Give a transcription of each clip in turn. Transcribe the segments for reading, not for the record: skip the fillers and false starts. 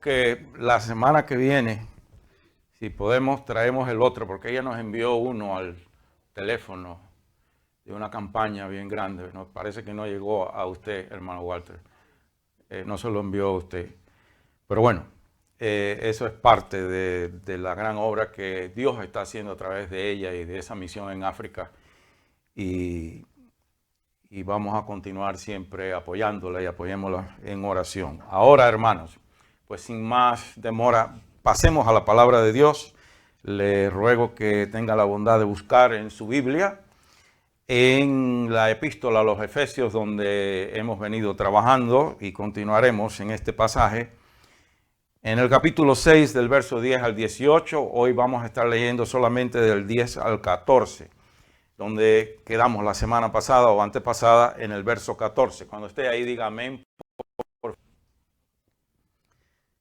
que la semana que viene, si podemos, traemos el otro, porque ella nos envió uno al teléfono de una campaña bien grande. Nos parece que no llegó a usted, hermano Walter. No se lo envió a usted. Pero bueno, eso es parte de la gran obra que Dios está haciendo a través de ella y de esa misión en África. Y vamos a continuar siempre apoyándola y apoyémosla en oración. Ahora, hermanos, pues sin más demora, pasemos a la palabra de Dios. Le ruego que tenga la bondad de buscar en su Biblia, en la epístola a los Efesios, donde hemos venido trabajando y continuaremos en este pasaje. En el capítulo 6, del verso 10 al 18, hoy vamos a estar leyendo solamente del 10 al 14. Donde quedamos la semana pasada o antepasada en el verso 14. Cuando esté ahí, diga amén.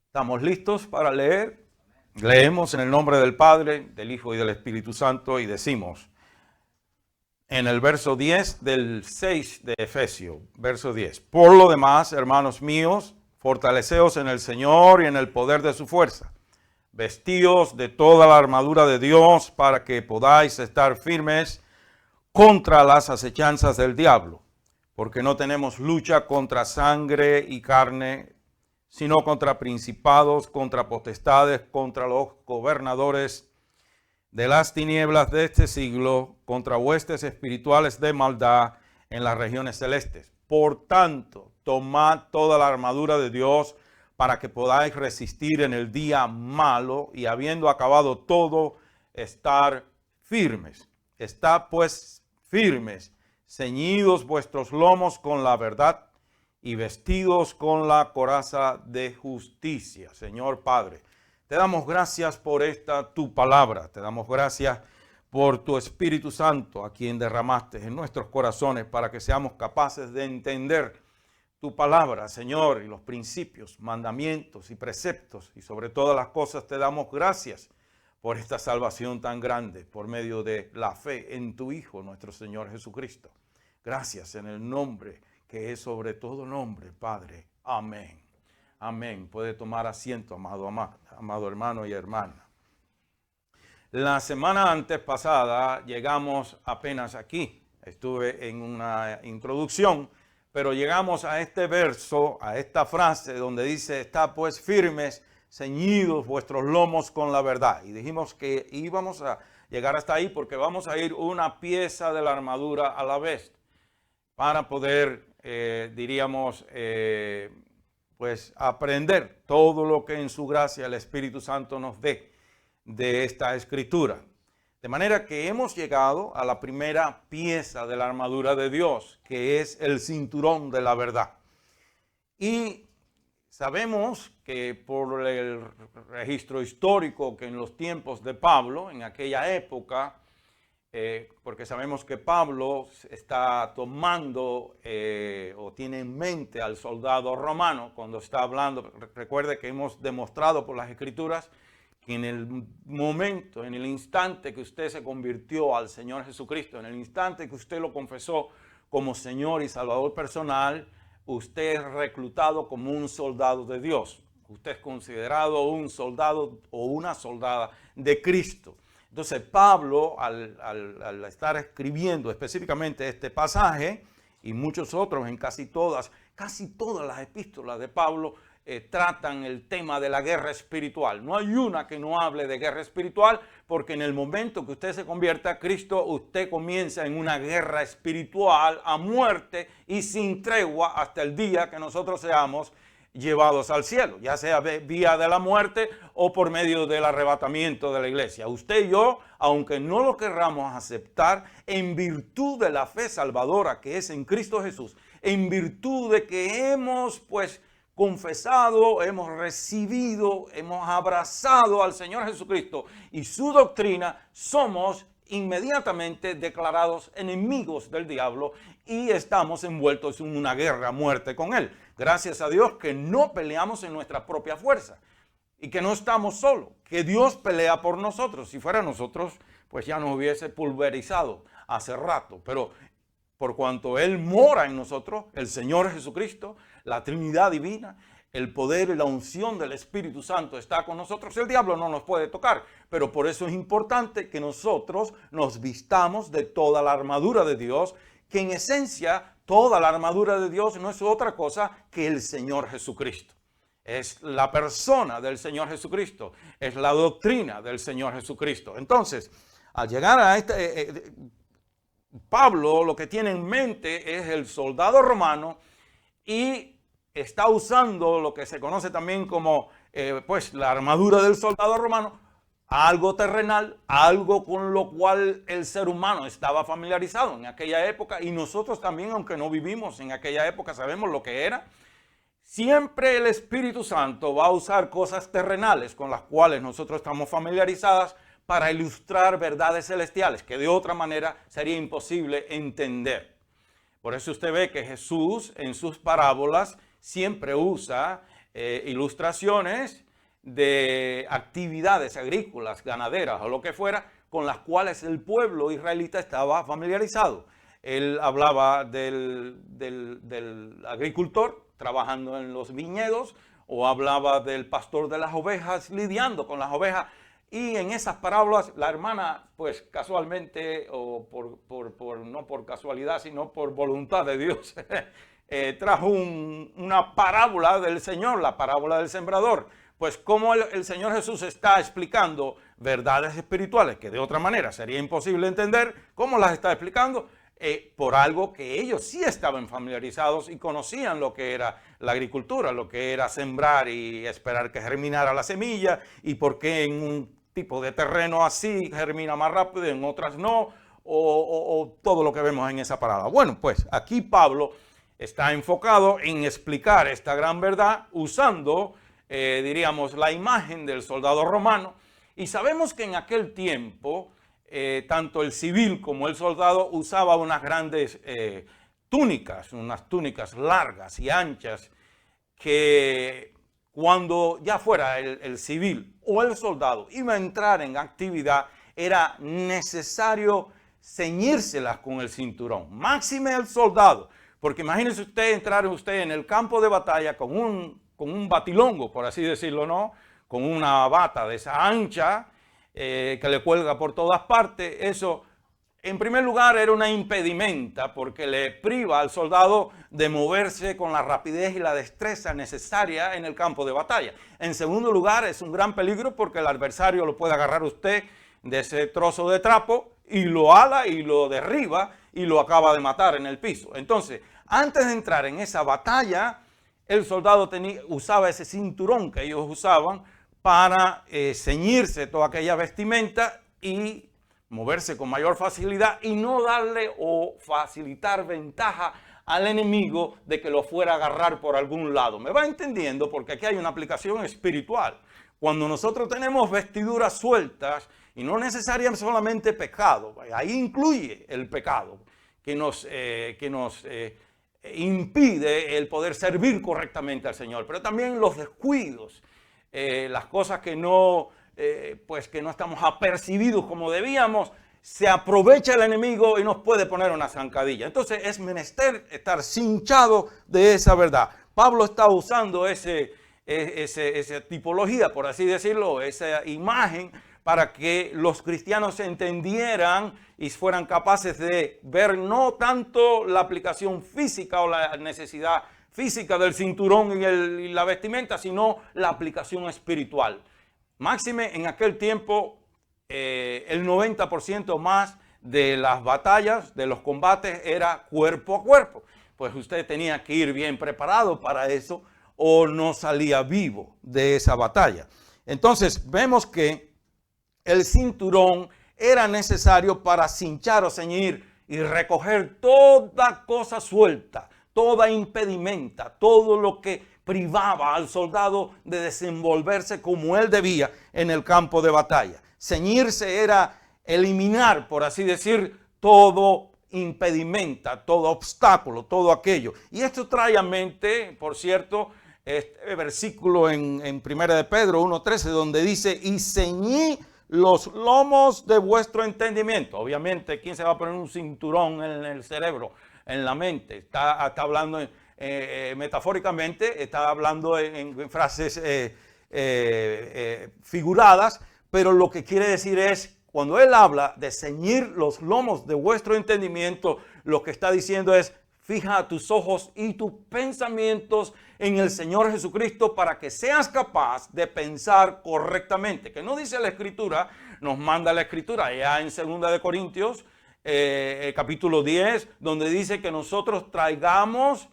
¿Estamos listos para leer? Leemos en el nombre del Padre, del Hijo y del Espíritu Santo y decimos en el verso 10 del 6 de Efesios, verso 10. Por lo demás, hermanos míos, fortaleceos en el Señor y en el poder de su fuerza. Vestíos de toda la armadura de Dios para que podáis estar firmes contra las acechanzas del diablo, porque no tenemos lucha contra sangre y carne, sino contra principados, contra potestades, contra los gobernadores de las tinieblas de este siglo, contra huestes espirituales de maldad en las regiones celestes. Por tanto, tomad toda la armadura de Dios para que podáis resistir en el día malo y habiendo acabado todo, estar firmes. Estad pues firmes, ceñidos vuestros lomos con la verdad y vestidos con la coraza de justicia. Señor Padre, te damos gracias por esta tu palabra. Te damos gracias por tu Espíritu Santo, a quien derramaste en nuestros corazones para que seamos capaces de entender tu palabra, Señor, y los principios, mandamientos y preceptos. Y sobre todas las cosas te damos gracias por esta salvación tan grande, por medio de la fe en tu Hijo, nuestro Señor Jesucristo. Gracias en el nombre que es sobre todo nombre, Padre. Amén. Amén. Puede tomar asiento, amado hermano y hermana. La semana antes pasada llegamos apenas aquí. Estuve en una introducción, pero llegamos a este verso, a esta frase donde dice, está pues firmes, ceñidos vuestros lomos con la verdad. Y dijimos que íbamos a llegar hasta ahí porque vamos a ir una pieza de la armadura a la vez para poder, pues aprender todo lo que en su gracia el Espíritu Santo nos dé de esta escritura. De manera que hemos llegado a la primera pieza de la armadura de Dios, que es el cinturón de la verdad. Y sabemos que por el registro histórico que en los tiempos de Pablo, en aquella época, porque sabemos que Pablo está tomando o tiene en mente al soldado romano cuando está hablando. Recuerde que hemos demostrado por las Escrituras que en el momento, en el instante que usted se convirtió al Señor Jesucristo, en el instante que usted lo confesó como Señor y Salvador personal, usted es reclutado como un soldado de Dios. Usted es considerado un soldado o una soldada de Cristo. Entonces Pablo, al estar escribiendo específicamente este pasaje y muchos otros en casi todas las epístolas de Pablo tratan el tema de la guerra espiritual. No hay una que no hable de guerra espiritual, porque en el momento que usted se convierta a Cristo, usted comienza en una guerra espiritual a muerte y sin tregua hasta el día que nosotros seamos llevados al cielo, ya sea vía de la muerte o por medio del arrebatamiento de la iglesia. Usted y yo, aunque no lo querramos aceptar, en virtud de la fe salvadora que es en Cristo Jesús, en virtud de que hemos pues confesado, hemos recibido, hemos abrazado al Señor Jesucristo y su doctrina, somos inmediatamente declarados enemigos del diablo y estamos envueltos en una guerra a muerte con él. Gracias a Dios que no peleamos en nuestra propia fuerza y que no estamos solos, que Dios pelea por nosotros. Si fuera nosotros, pues ya nos hubiese pulverizado hace rato, pero por cuanto Él mora en nosotros, el Señor Jesucristo, la Trinidad divina, el poder y la unción del Espíritu Santo está con nosotros, el diablo no nos puede tocar. Pero por eso es importante que nosotros nos vistamos de toda la armadura de Dios, que en esencia toda la armadura de Dios no es otra cosa que el Señor Jesucristo. Es la persona del Señor Jesucristo, es la doctrina del Señor Jesucristo. Entonces, al llegar a Pablo lo que tiene en mente es el soldado romano y está usando lo que se conoce también como pues la armadura del soldado romano, algo terrenal, algo con lo cual el ser humano estaba familiarizado en aquella época, y nosotros también, aunque no vivimos en aquella época, sabemos lo que era. Siempre el Espíritu Santo va a usar cosas terrenales con las cuales nosotros estamos familiarizadas para ilustrar verdades celestiales que de otra manera sería imposible entender. Por eso usted ve que Jesús en sus parábolas siempre usa ilustraciones de actividades agrícolas, ganaderas o lo que fuera, con las cuales el pueblo israelita estaba familiarizado. Él hablaba del agricultor trabajando en los viñedos, o hablaba del pastor de las ovejas lidiando con las ovejas. Y en esas parábolas la hermana, pues casualmente, o no por casualidad, sino por voluntad de Dios, trajo una parábola del Señor, la parábola del sembrador. Pues como el Señor Jesús está explicando verdades espirituales que de otra manera sería imposible entender, ¿cómo las está explicando? Por algo que ellos sí estaban familiarizados y conocían lo que era la agricultura, lo que era sembrar y esperar que germinara la semilla, y por qué en un tipo de terreno así germina más rápido y en otras no, o todo lo que vemos en esa parábola. Bueno, pues aquí Pablo está enfocado en explicar esta gran verdad usando, diríamos, la imagen del soldado romano, y sabemos que en aquel tiempo tanto el civil como el soldado usaba unas grandes túnicas, unas túnicas largas y anchas, que cuando ya fuera el civil o el soldado iba a entrar en actividad, era necesario ceñírselas con el cinturón, máxime el soldado, porque imagínese usted entrar en el campo de batalla con un batilongo, por así decirlo, ¿no? Con una bata de esa ancha, que le cuelga por todas partes. Eso, en primer lugar, era una impedimenta porque le priva al soldado de moverse con la rapidez y la destreza necesaria en el campo de batalla. En segundo lugar, es un gran peligro porque el adversario lo puede agarrar usted de ese trozo de trapo y lo ala y lo derriba y lo acaba de matar en el piso. Entonces, antes de entrar en esa batalla, el soldado usaba ese cinturón que ellos usaban para ceñirse toda aquella vestimenta y moverse con mayor facilidad y no darle o facilitar ventaja al enemigo de que lo fuera a agarrar por algún lado. ¿Me va entendiendo? Porque aquí hay una aplicación espiritual. Cuando nosotros tenemos vestiduras sueltas, y no necesariamente solamente pecado, ahí incluye el pecado que nos impide el poder servir correctamente al Señor, pero también los descuidos, las cosas que no estamos apercibidos como debíamos, se aprovecha el enemigo y nos puede poner una zancadilla. Entonces es menester estar cinchado de esa verdad. Pablo está usando esa tipología, por así decirlo, esa imagen, para que los cristianos entendieran y fueran capaces de ver no tanto la aplicación física o la necesidad física del cinturón y la vestimenta, sino la aplicación espiritual. Máxime, en aquel tiempo, el 90% más de las batallas, de los combates, era cuerpo a cuerpo. Pues usted tenía que ir bien preparado para eso o no salía vivo de esa batalla. Entonces, vemos que el cinturón era necesario para cinchar o ceñir y recoger toda cosa suelta, toda impedimenta, todo lo que privaba al soldado de desenvolverse como él debía en el campo de batalla. Ceñirse era eliminar, por así decir, todo impedimenta, todo obstáculo, todo aquello. Y esto trae a mente, por cierto, este versículo en 1 de Pedro 1:13, donde dice: y ceñí los lomos de vuestro entendimiento. Obviamente, ¿quién se va a poner un cinturón en el cerebro, en la mente? Está hablando metafóricamente, está hablando en frases figuradas, pero lo que quiere decir es, cuando él habla de ceñir los lomos de vuestro entendimiento, lo que está diciendo es, fija tus ojos y tus pensamientos en el Señor Jesucristo para que seas capaz de pensar correctamente. Que no dice la Escritura, nos manda la Escritura ya en 2 de Corintios, capítulo 10, donde dice que nosotros traigamos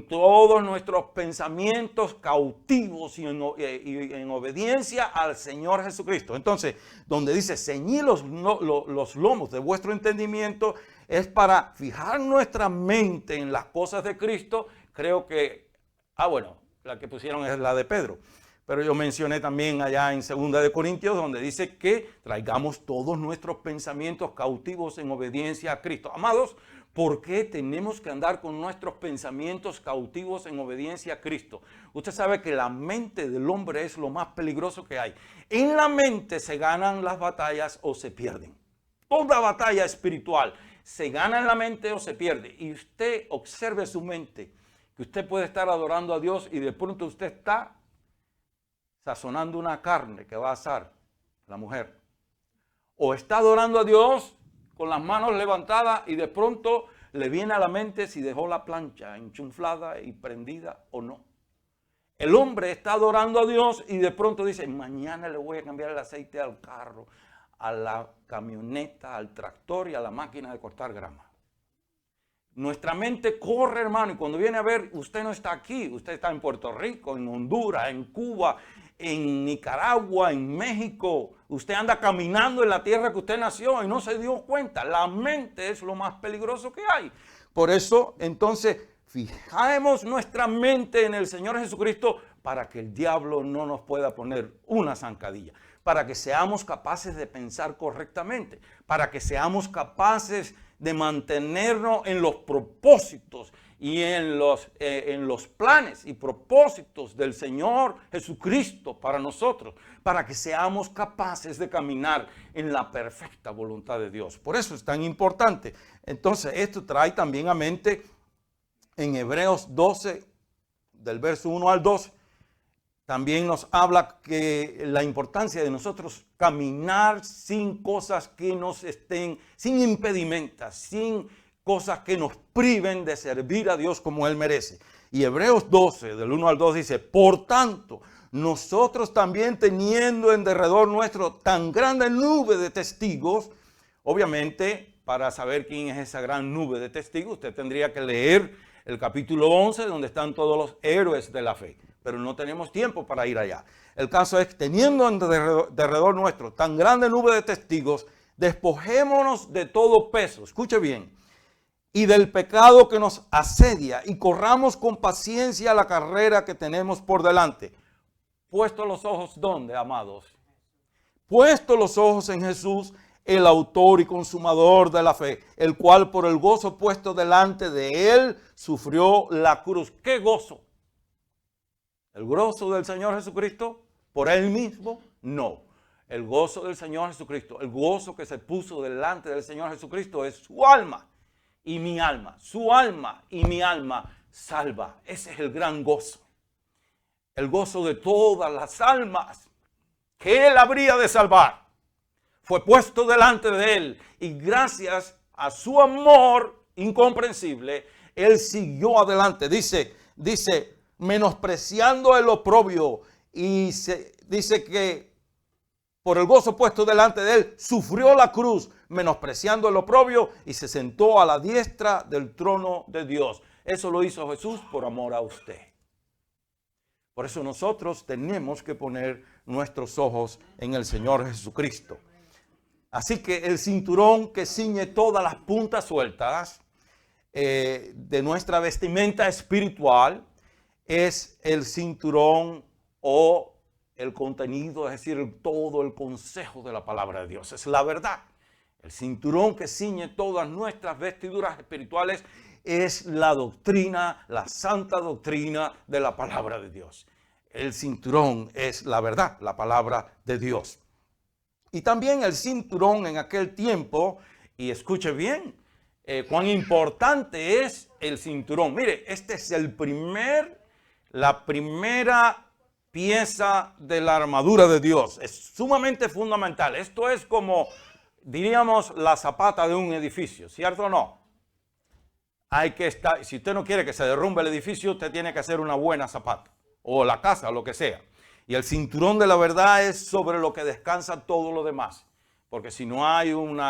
todos nuestros pensamientos cautivos y en obediencia al Señor Jesucristo. Entonces, donde dice ceñid los lomos de vuestro entendimiento, es para fijar nuestra mente en las cosas de Cristo. Creo que, la que pusieron es la de Pedro, pero yo mencioné también allá en 2 de Corintios, donde dice que traigamos todos nuestros pensamientos cautivos en obediencia a Cristo. Amados, ¿por qué tenemos que andar con nuestros pensamientos cautivos en obediencia a Cristo? Usted sabe que la mente del hombre es lo más peligroso que hay. En la mente se ganan las batallas o se pierden. Toda batalla espiritual se gana en la mente o se pierde. Y usted observe su mente, que usted puede estar adorando a Dios y de pronto usted está sazonando una carne que va a asar la mujer. O está adorando a Dios con las manos levantadas y de pronto le viene a la mente si dejó la plancha enchuflada y prendida o no. El hombre está adorando a Dios y de pronto dice, mañana le voy a cambiar el aceite al carro, a la camioneta, al tractor y a la máquina de cortar grama. Nuestra mente corre, hermano, y cuando viene a ver, usted no está aquí, usted está en Puerto Rico, en Honduras, en Cuba, en Nicaragua, en México. Usted anda caminando en la tierra que usted nació y no se dio cuenta. La mente es lo más peligroso que hay. Por eso, entonces, fijemos nuestra mente en el Señor Jesucristo para que el diablo no nos pueda poner una zancadilla, para que seamos capaces de pensar correctamente, para que seamos capaces de mantenernos en los propósitos y en los planes y propósitos del Señor Jesucristo para nosotros, para que seamos capaces de caminar en la perfecta voluntad de Dios. Por eso es tan importante. Entonces, esto trae también a mente en Hebreos 12, del verso 1 al 2, también nos habla que la importancia de nosotros caminar sin cosas que nos estén, sin impedimentos, sin cosas que nos priven de servir a Dios como Él merece. Y Hebreos 12, del 1 al 2 dice, por tanto, nosotros también teniendo en derredor nuestro tan grande nube de testigos, obviamente para saber quién es esa gran nube de testigos, usted tendría que leer el capítulo 11 donde están todos los héroes de la fe. Pero no tenemos tiempo para ir allá. El caso es, teniendo en derredor nuestro tan grande nube de testigos, despojémonos de todo peso, escuche bien, y del pecado que nos asedia, y corramos con paciencia la carrera que tenemos por delante. Puesto los ojos, ¿dónde, amados? Puesto los ojos en Jesús, el autor y consumador de la fe, el cual por el gozo puesto delante de él, sufrió la cruz. ¿Qué gozo? ¿El gozo del Señor Jesucristo por Él mismo? No. El gozo del Señor Jesucristo, el gozo que se puso delante del Señor Jesucristo es su alma y mi alma. Su alma y mi alma salva. Ese es el gran gozo. El gozo de todas las almas que Él habría de salvar. Fue puesto delante de Él y gracias a su amor incomprensible, Él siguió adelante. Dice, menospreciando el oprobio, y dice que por el gozo puesto delante de él, sufrió la cruz, menospreciando el oprobio, y se sentó a la diestra del trono de Dios. Eso lo hizo Jesús por amor a usted. Por eso nosotros tenemos que poner nuestros ojos en el Señor Jesucristo. Así que el cinturón que ciñe todas las puntas sueltas de nuestra vestimenta espiritual es el cinturón o el contenido, es decir, todo el consejo de la palabra de Dios. Es la verdad. El cinturón que ciñe todas nuestras vestiduras espirituales es la doctrina, la santa doctrina de la palabra de Dios. El cinturón es la verdad, la palabra de Dios. Y también el cinturón en aquel tiempo, y escuche bien, cuán importante es el cinturón. Mire, este es la primera pieza de la armadura de Dios. Es sumamente fundamental. Esto es como, diríamos, la zapata de un edificio, ¿cierto o no? Hay que estar, si usted no quiere que se derrumbe el edificio, usted tiene que hacer una buena zapata, o la casa, o lo que sea. Y el cinturón de la verdad es sobre lo que descansa todo lo demás. Porque si no hay un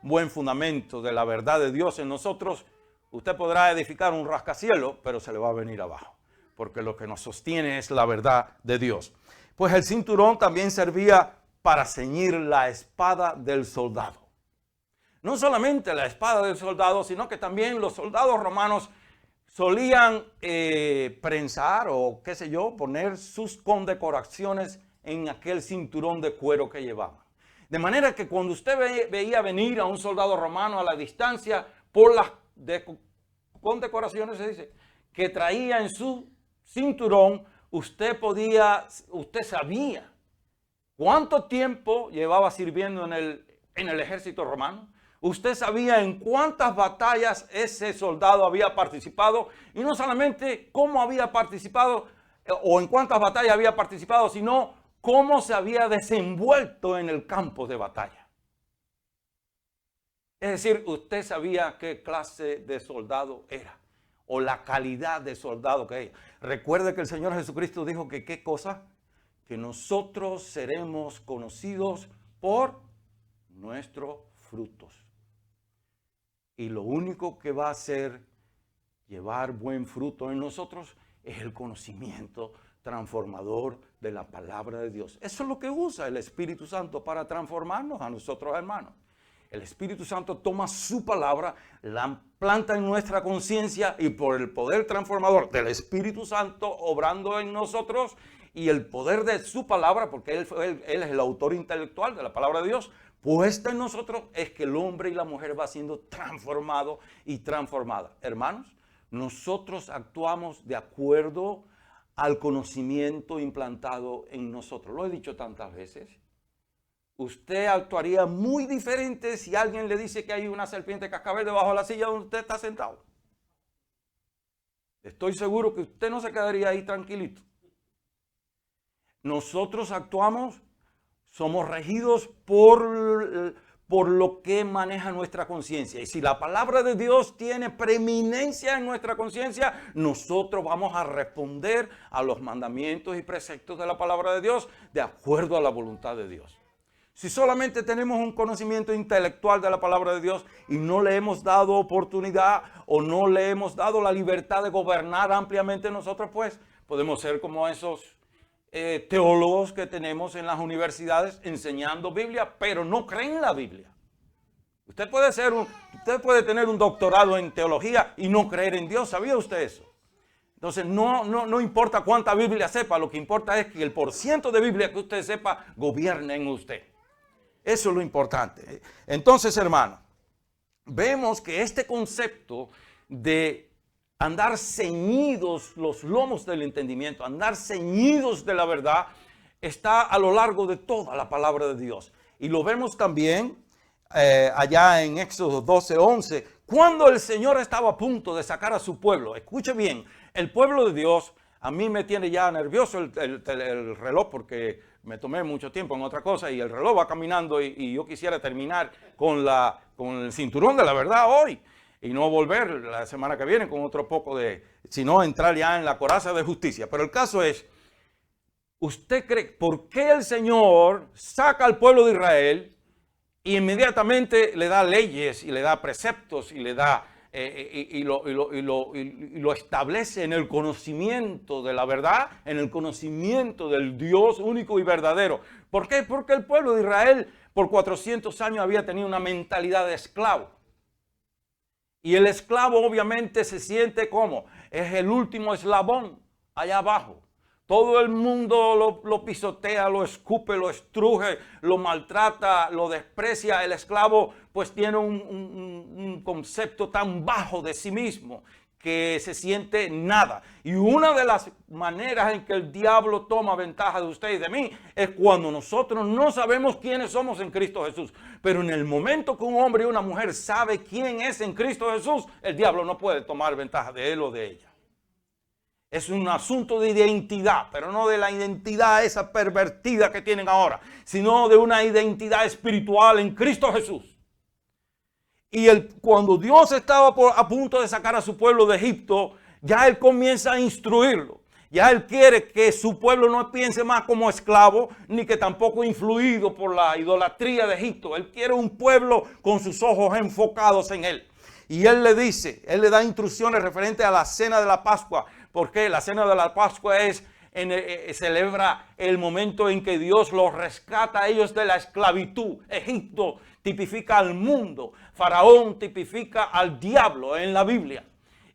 buen fundamento de la verdad de Dios en nosotros, usted podrá edificar un rascacielos, pero se le va a venir abajo. Porque lo que nos sostiene es la verdad de Dios. Pues el cinturón también servía para ceñir la espada del soldado. No solamente la espada del soldado, sino que también los soldados romanos solían prensar o qué sé yo, poner sus condecoraciones en aquel cinturón de cuero que llevaban. De manera que cuando usted veía venir a un soldado romano a la distancia por las condecoraciones, se dice, que traía en su cinturón, usted sabía cuánto tiempo llevaba sirviendo en el ejército romano. Usted sabía en cuántas batallas ese soldado había participado, y no solamente cómo había participado o en cuántas batallas había participado, sino cómo se había desenvuelto en el campo de batalla. Es decir, usted sabía qué clase de soldado era o la calidad de soldado que era. Recuerde que el Señor Jesucristo dijo que ¿qué cosa? Que nosotros seremos conocidos por nuestros frutos. Y lo único que va a hacer llevar buen fruto en nosotros es el conocimiento transformador de la palabra de Dios. Eso es lo que usa el Espíritu Santo para transformarnos a nosotros, hermanos. El Espíritu Santo toma su palabra, la planta en nuestra conciencia, y por el poder transformador del Espíritu Santo obrando en nosotros y el poder de su palabra, porque Él es el autor intelectual de la palabra de Dios, puesta en nosotros, es que el hombre y la mujer va siendo transformado y transformada. Hermanos, nosotros actuamos de acuerdo al conocimiento implantado en nosotros. Lo he dicho tantas veces. Usted actuaría muy diferente si alguien le dice que hay una serpiente cascabel debajo de la silla donde usted está sentado. Estoy seguro que usted no se quedaría ahí tranquilito. Nosotros actuamos, somos regidos por lo que maneja nuestra conciencia. Y si la palabra de Dios tiene preeminencia en nuestra conciencia, nosotros vamos a responder a los mandamientos y preceptos de la palabra de Dios de acuerdo a la voluntad de Dios. Si solamente tenemos un conocimiento intelectual de la palabra de Dios y no le hemos dado oportunidad o no le hemos dado la libertad de gobernar ampliamente nosotros, pues podemos ser como esos teólogos que tenemos en las universidades enseñando Biblia, pero no creen la Biblia. Usted puede tener un doctorado en teología y no creer en Dios. ¿Sabía usted eso? Entonces no importa cuánta Biblia sepa, lo que importa es que el % de Biblia que usted sepa gobierne en usted. Eso es lo importante. Entonces, hermano, vemos que este concepto de andar ceñidos los lomos del entendimiento, andar ceñidos de la verdad, está a lo largo de toda la palabra de Dios. Y lo vemos también allá en Éxodo 12:11, cuando el Señor estaba a punto de sacar a su pueblo. Escuche bien, el pueblo de Dios, a mí me tiene ya nervioso el reloj, porque me tomé mucho tiempo en otra cosa y el reloj va caminando, y yo quisiera terminar con el cinturón de la verdad hoy y no volver la semana que viene con otro poco sino entrar ya en la coraza de justicia. Pero el caso es, ¿usted cree por qué el Señor saca al pueblo de Israel y inmediatamente le da leyes y le da preceptos y le da y lo establece en el conocimiento de la verdad, en el conocimiento del Dios único y verdadero? ¿Por qué? Porque el pueblo de Israel por 400 años había tenido una mentalidad de esclavo. Y el esclavo obviamente se siente como es el último eslabón allá abajo. Todo el mundo lo pisotea, lo escupe, lo estruje, lo maltrata, lo desprecia. El esclavo pues tiene un concepto tan bajo de sí mismo que se siente nada. Y una de las maneras en que el diablo toma ventaja de usted y de mí es cuando nosotros no sabemos quiénes somos en Cristo Jesús. Pero en el momento que un hombre y una mujer sabe quién es en Cristo Jesús, el diablo no puede tomar ventaja de él o de ella. Es un asunto de identidad, pero no de la identidad esa pervertida que tienen ahora, sino de una identidad espiritual en Cristo Jesús. Y cuando Dios estaba a punto de sacar a su pueblo de Egipto, ya Él comienza a instruirlo. Ya Él quiere que su pueblo no piense más como esclavo, ni que tampoco influido por la idolatría de Egipto. Él quiere un pueblo con sus ojos enfocados en Él. Y Él le dice, Él le da instrucciones referentes a la cena de la Pascua, porque la cena de la Pascua celebra el momento en que Dios los rescata a ellos de la esclavitud. Egipto tipifica al mundo, Faraón tipifica al diablo en la Biblia.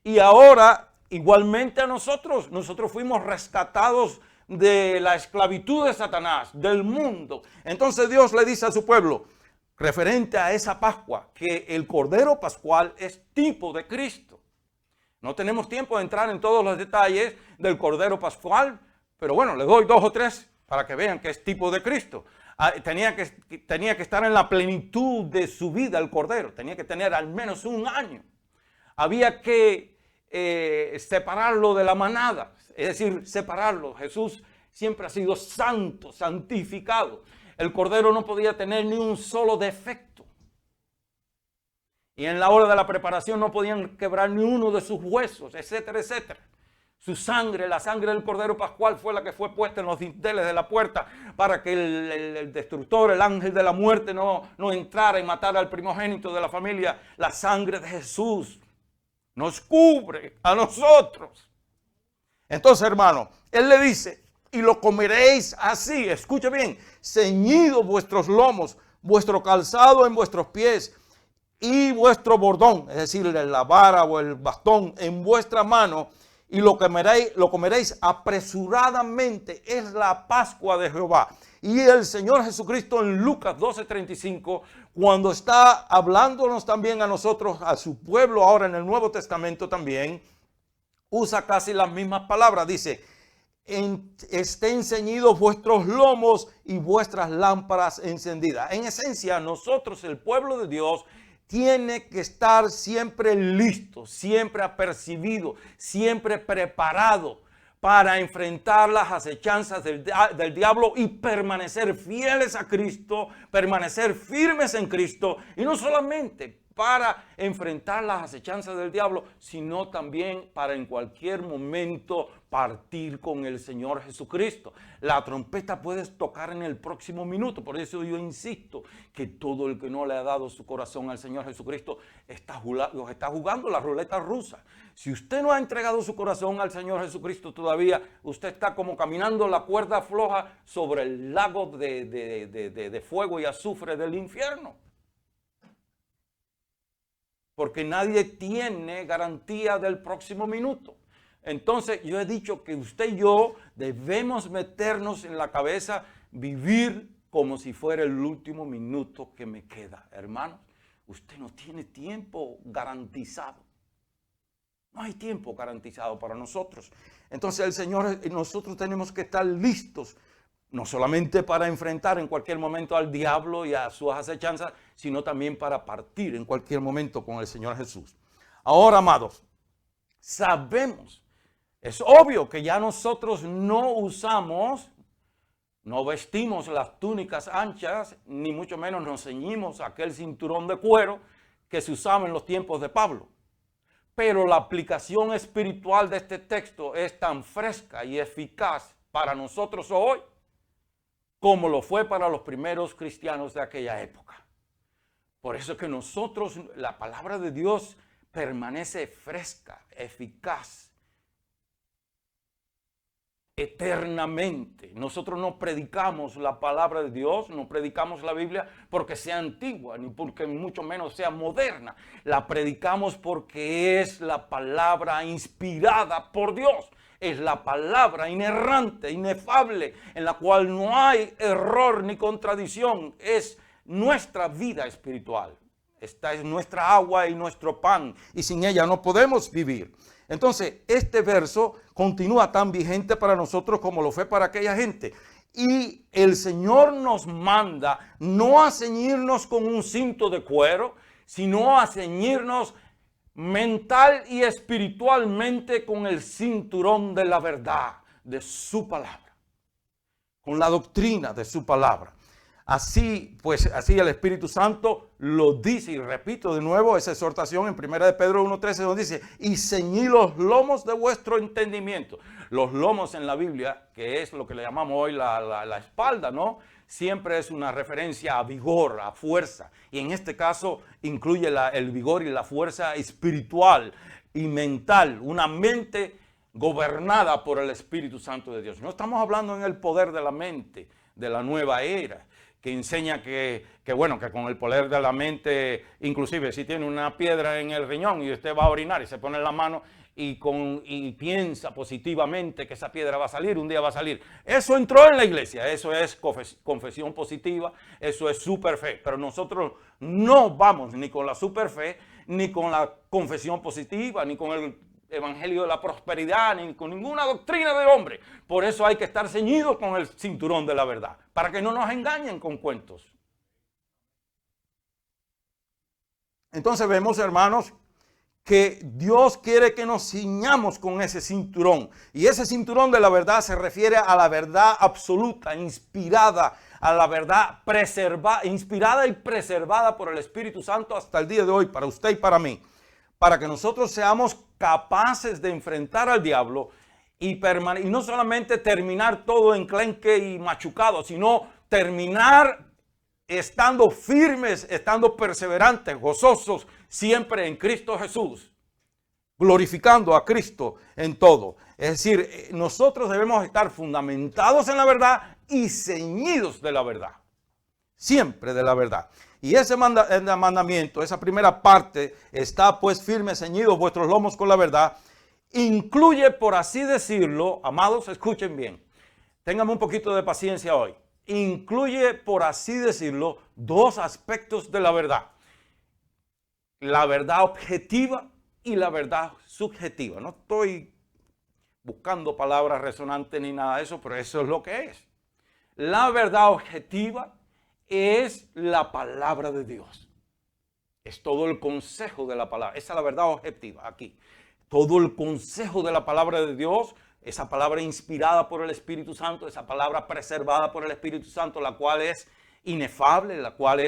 Y ahora, igualmente a nosotros fuimos rescatados de la esclavitud de Satanás, del mundo. Entonces Dios le dice a su pueblo, referente a esa Pascua, que el Cordero Pascual es tipo de Cristo. No tenemos tiempo de entrar en todos los detalles del Cordero Pascual, pero bueno, les doy 2 o 3 para que vean que es tipo de Cristo. Tenía que estar en la plenitud de su vida el Cordero, tenía que tener al menos 1 año. Había que separarlo de la manada, es decir, separarlo. Jesús siempre ha sido santo, santificado. El Cordero no podía tener ni un solo defecto. Y en la hora de la preparación no podían quebrar ni uno de sus huesos, etcétera, etcétera. Su sangre, la sangre del Cordero Pascual fue la que fue puesta en los dinteles de la puerta para que el destructor, el ángel de la muerte no entrara y matara al primogénito de la familia. La sangre de Jesús nos cubre a nosotros. Entonces, hermano, Él le dice, y lo comeréis así, escuche bien, ceñidos vuestros lomos, vuestro calzado en vuestros pies, y vuestro bordón, es decir, la vara o el bastón en vuestra mano, y lo comeréis apresuradamente. Es la Pascua de Jehová. Y el Señor Jesucristo en Lucas 12:35, cuando está hablándonos también a nosotros, a su pueblo ahora en el Nuevo Testamento también, usa casi las mismas palabras. Dice, estén ceñidos vuestros lomos y vuestras lámparas encendidas. En esencia, nosotros, el pueblo de Dios, tiene que estar siempre listo, siempre apercibido, siempre preparado para enfrentar las acechanzas del diablo y permanecer fieles a Cristo, permanecer firmes en Cristo, y no solamente para enfrentar las acechanzas del diablo, sino también para en cualquier momento partir con el Señor Jesucristo. La trompeta puedes tocar en el próximo minuto, por eso yo insisto que todo el que no le ha dado su corazón al Señor Jesucristo está jugando la ruleta rusa. Si usted no ha entregado su corazón al Señor Jesucristo todavía, usted está como caminando la cuerda floja sobre el lago de fuego y azufre del infierno. Porque nadie tiene garantía del próximo minuto. Entonces yo he dicho que usted y yo debemos meternos en la cabeza, vivir como si fuera el último minuto que me queda. Hermanos, usted no tiene tiempo garantizado. No hay tiempo garantizado para nosotros. Entonces el Señor, nosotros tenemos que estar listos, no solamente para enfrentar en cualquier momento al diablo y a sus acechanzas, sino también para partir en cualquier momento con el Señor Jesús. Ahora, amados, sabemos, es obvio que ya nosotros no vestimos las túnicas anchas, ni mucho menos nos ceñimos aquel cinturón de cuero que se usaba en los tiempos de Pablo. Pero la aplicación espiritual de este texto es tan fresca y eficaz para nosotros hoy como lo fue para los primeros cristianos de aquella época. Por eso es que nosotros, la palabra de Dios permanece fresca, eficaz, eternamente. Nosotros no predicamos la palabra de Dios, no predicamos la Biblia porque sea antigua, ni porque mucho menos sea moderna. La predicamos porque es la palabra inspirada por Dios. Es la palabra inerrante, inefable, en la cual no hay error ni contradicción. Es nuestra vida espiritual. Esta es nuestra agua y nuestro pan, y sin ella no podemos vivir. Entonces, este verso continúa tan vigente para nosotros como lo fue para aquella gente. Y el Señor nos manda no a ceñirnos con un cinto de cuero, sino a ceñirnos mental y espiritualmente con el cinturón de la verdad de su palabra, con la doctrina de su palabra. Así, pues, así el Espíritu Santo lo dice, y repito de nuevo esa exhortación en 1 de Pedro 1:13, donde dice, y ceñid los lomos de vuestro entendimiento. Los lomos en la Biblia, que es lo que le llamamos hoy la espalda, ¿no? Siempre es una referencia a vigor, a fuerza. Y en este caso incluye el vigor y la fuerza espiritual y mental, una mente gobernada por el Espíritu Santo de Dios. No estamos hablando en el poder de la mente de la nueva era, que enseña que con el poder de la mente, inclusive si tiene una piedra en el riñón y usted va a orinar y se pone la mano y piensa positivamente que esa piedra va a salir, un día va a salir. Eso entró en la iglesia, eso es confesión positiva, eso es super fe. Pero nosotros no vamos ni con la super fe, ni con la confesión positiva, ni con el evangelio de la prosperidad, ni con ninguna doctrina del hombre. Por eso hay que estar ceñidos con el cinturón de la verdad, para que no nos engañen con cuentos. Entonces vemos, hermanos, que Dios quiere que nos ciñamos con ese cinturón. Y ese cinturón de la verdad se refiere a la verdad absoluta, inspirada, a la verdad preservada, inspirada y preservada por el Espíritu Santo hasta el día de hoy, para usted y para mí. Para que nosotros seamos capaces de enfrentar al diablo y no solamente terminar todo enclenque y machucado, sino terminar estando firmes, estando perseverantes, gozosos, siempre en Cristo Jesús, glorificando a Cristo en todo. Es decir, nosotros debemos estar fundamentados en la verdad y ceñidos de la verdad, siempre de la verdad. Y ese mandamiento, esa primera parte, está pues firme, ceñidos vuestros lomos con la verdad, incluye, por así decirlo, amados, escuchen bien, ténganme un poquito de paciencia hoy, incluye, por así decirlo, dos aspectos de la verdad. La verdad objetiva y la verdad subjetiva. No estoy buscando palabras resonantes ni nada de eso, pero eso es lo que es. La verdad objetiva es la palabra de Dios. Es todo el consejo de la palabra. Esa es la verdad objetiva aquí. Todo el consejo de la palabra de Dios, esa palabra inspirada por el Espíritu Santo, esa palabra preservada por el Espíritu Santo, la cual es inefable, la cual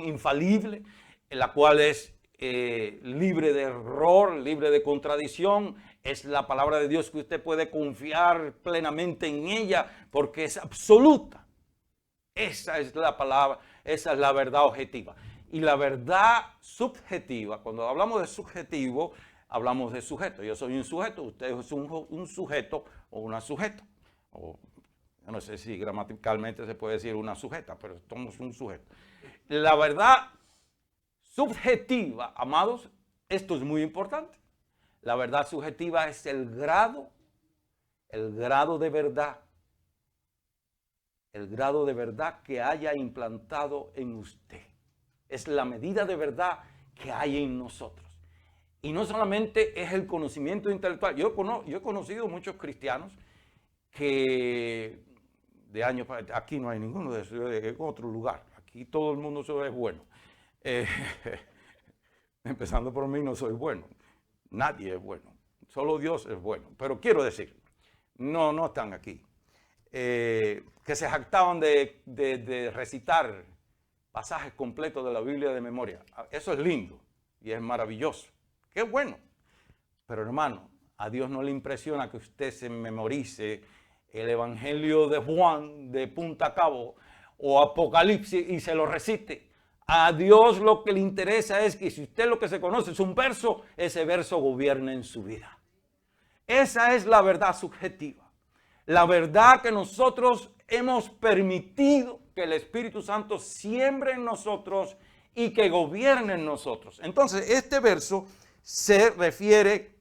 infalible, la cual es libre de error, libre de contradicción. Es la palabra de Dios que usted puede confiar plenamente en ella porque es absoluta. Esa es la palabra, esa es la verdad objetiva. Y la verdad subjetiva, cuando hablamos de subjetivo, hablamos de sujeto. Yo soy un sujeto, usted es un sujeto o una sujeta. O, no sé si gramaticalmente se puede decir una sujeta, pero somos un sujeto. La verdad subjetiva, amados, esto es muy importante. La verdad subjetiva es el grado de verdad. El grado de verdad que haya implantado en usted. Es la medida de verdad que hay en nosotros. Y no solamente es el conocimiento intelectual. Yo he conocido muchos cristianos que de años para aquí no hay ninguno de esos, en otro lugar. Aquí todo el mundo es bueno. Empezando por mí, no soy bueno. Nadie es bueno. Solo Dios es bueno. Pero quiero decir, no están aquí. Que se jactaban de recitar pasajes completos de la Biblia de memoria. Eso es lindo y es maravilloso. Qué bueno. Pero hermano, a Dios no le impresiona que usted se memorice el Evangelio de Juan de punta a cabo o Apocalipsis y se lo recite. A Dios lo que le interesa es que si usted lo que se conoce es un verso, ese verso gobierne en su vida. Esa es la verdad subjetiva. La verdad que nosotros hemos permitido que el Espíritu Santo siembre en nosotros y que gobierne en nosotros. Entonces, este verso se refiere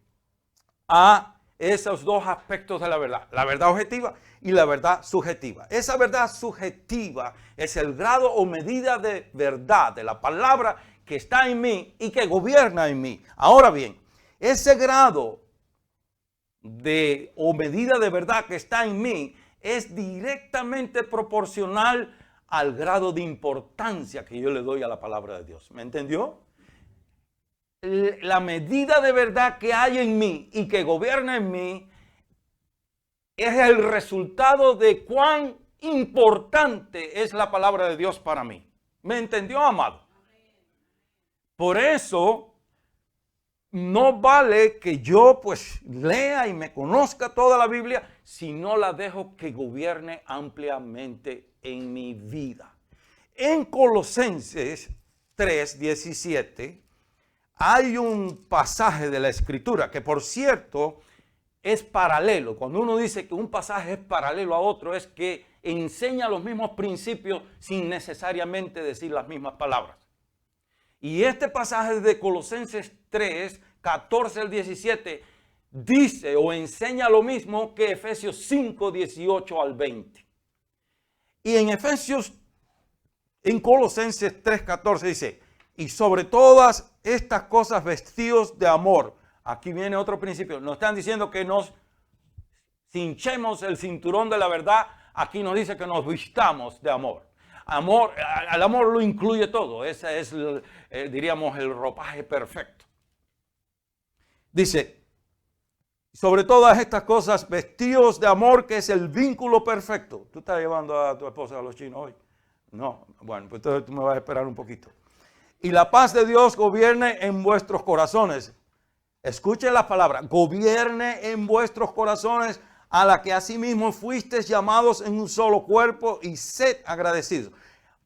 a esos dos aspectos de la verdad objetiva y la verdad subjetiva. Esa verdad subjetiva es el grado o medida de verdad de la palabra que está en mí y que gobierna en mí. Ahora bien, ese grado o medida de verdad que está en mí es directamente proporcional al grado de importancia que yo le doy a la palabra de Dios. ¿Me entendió? La medida de verdad que hay en mí y que gobierna en mí es el resultado de cuán importante es la palabra de Dios para mí. ¿Me entendió, amado? Por eso no vale que yo pues lea y me conozca toda la Biblia si no la dejo que gobierne ampliamente en mi vida. En Colosenses 3:17 hay un pasaje de la Escritura que, por cierto, es paralelo. Cuando uno dice que un pasaje es paralelo a otro, es que enseña los mismos principios sin necesariamente decir las mismas palabras. Y este pasaje de Colosenses 3, 14 al 17, dice o enseña lo mismo que Efesios 5, 18 al 20. Y en Colosenses 3, 14 dice, y sobre todas estas cosas vestidos de amor. Aquí viene otro principio. Nos están diciendo que nos cinchemos el cinturón de la verdad. Aquí nos dice que nos vistamos de amor. Amor, el amor lo incluye todo. Ese es, diríamos, el ropaje perfecto. Dice, sobre todas estas cosas, vestidos de amor, que es el vínculo perfecto. ¿Tú estás llevando a tu esposa a los chinos hoy? No. Bueno, pues entonces tú me vas a esperar un poquito. Y la paz de Dios gobierne en vuestros corazones. Escuchen la palabra, gobierne en vuestros corazones, a la que asimismo fuisteis llamados en un solo cuerpo, y sed agradecidos.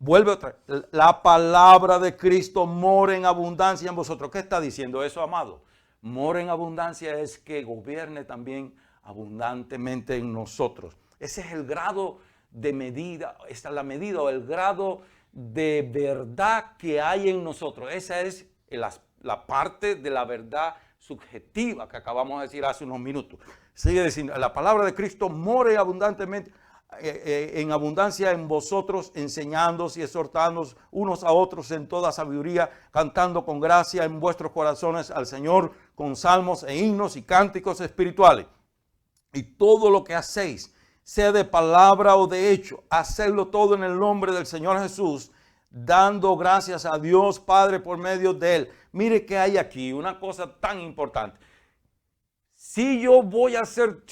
Vuelve otra vez. La palabra de Cristo mora en abundancia en vosotros. ¿Qué está diciendo eso, amado? Mora en abundancia es que gobierne también abundantemente en nosotros. Ese es el grado de medida, esta es la medida o el grado de verdad que hay en nosotros. Esa es la parte de la verdad subjetiva que acabamos de decir hace unos minutos. Sigue diciendo, la palabra de Cristo more abundantemente, en abundancia en vosotros, enseñándoos y exhortándoos unos a otros en toda sabiduría, cantando con gracia en vuestros corazones al Señor con salmos e himnos y cánticos espirituales. Y todo lo que hacéis, sea de palabra o de hecho, hacedlo todo en el nombre del Señor Jesús, dando gracias a Dios Padre por medio de Él. Mire que hay aquí una cosa tan importante. Si yo voy a hacer,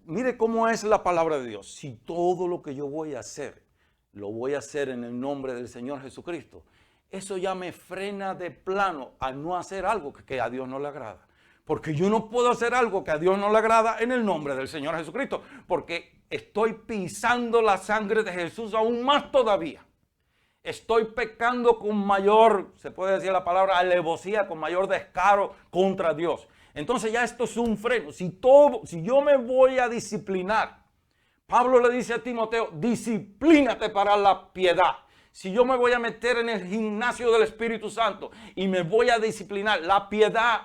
mire cómo es la palabra de Dios. Si todo lo que yo voy a hacer, lo voy a hacer en el nombre del Señor Jesucristo, eso ya me frena de plano a no hacer algo que a Dios no le agrada. Porque yo no puedo hacer algo que a Dios no le agrada en el nombre del Señor Jesucristo. Porque estoy pisando la sangre de Jesús aún más todavía. Estoy pecando con mayor, se puede decir la palabra, alevosía, con mayor descaro contra Dios. Entonces ya esto es un freno. Si yo me voy a disciplinar, Pablo le dice a Timoteo, disciplínate para la piedad. Si yo me voy a meter en el gimnasio del Espíritu Santo y me voy a disciplinar, la piedad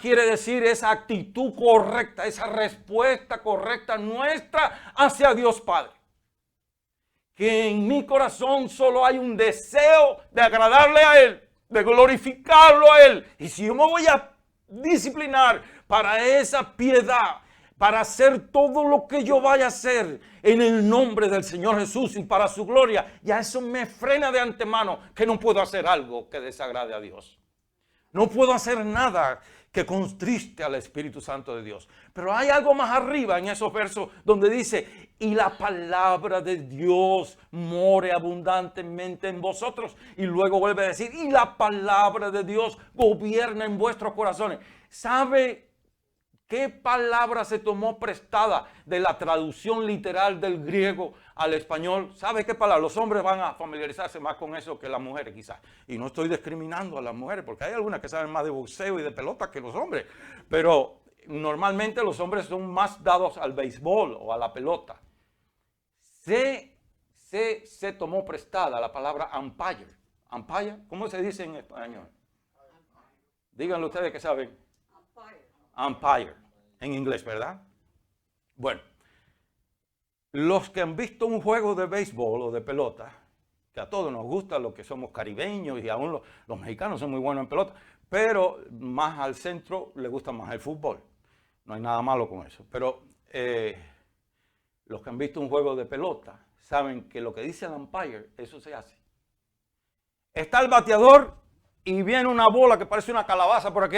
quiere decir esa actitud correcta, esa respuesta correcta nuestra hacia Dios Padre. Que en mi corazón solo hay un deseo de agradarle a Él, de glorificarlo a Él. Y si yo me voy a disciplinar para esa piedad, para hacer todo lo que yo vaya a hacer en el nombre del Señor Jesús y para su gloria, ya eso me frena de antemano que no puedo hacer algo que desagrade a Dios. No puedo hacer nada que contriste al Espíritu Santo de Dios. Pero hay algo más arriba en esos versos donde dice, y la palabra de Dios more abundantemente en vosotros. Y luego vuelve a decir, y la palabra de Dios gobierna en vuestros corazones. ¿Sabe qué palabra se tomó prestada de la traducción literal del griego al español? ¿Sabe qué palabra? Los hombres van a familiarizarse más con eso que las mujeres quizás. Y no estoy discriminando a las mujeres, porque hay algunas que saben más de boxeo y de pelota que los hombres. Pero normalmente los hombres son más dados al béisbol o a la pelota. Se tomó prestada la palabra umpire. ¿Umpire? ¿Cómo se dice en español? Díganlo ustedes que saben. Umpire. en inglés, ¿verdad? Bueno, los que han visto un juego de béisbol o de pelota, que a todos nos gusta, los que somos caribeños y aún los mexicanos son muy buenos en pelota, pero más al centro le gusta más el fútbol. No hay nada malo con eso. Pero los que han visto un juego de pelota saben que lo que dice el umpire, eso se hace. Está el bateador y viene una bola que parece una calabaza por aquí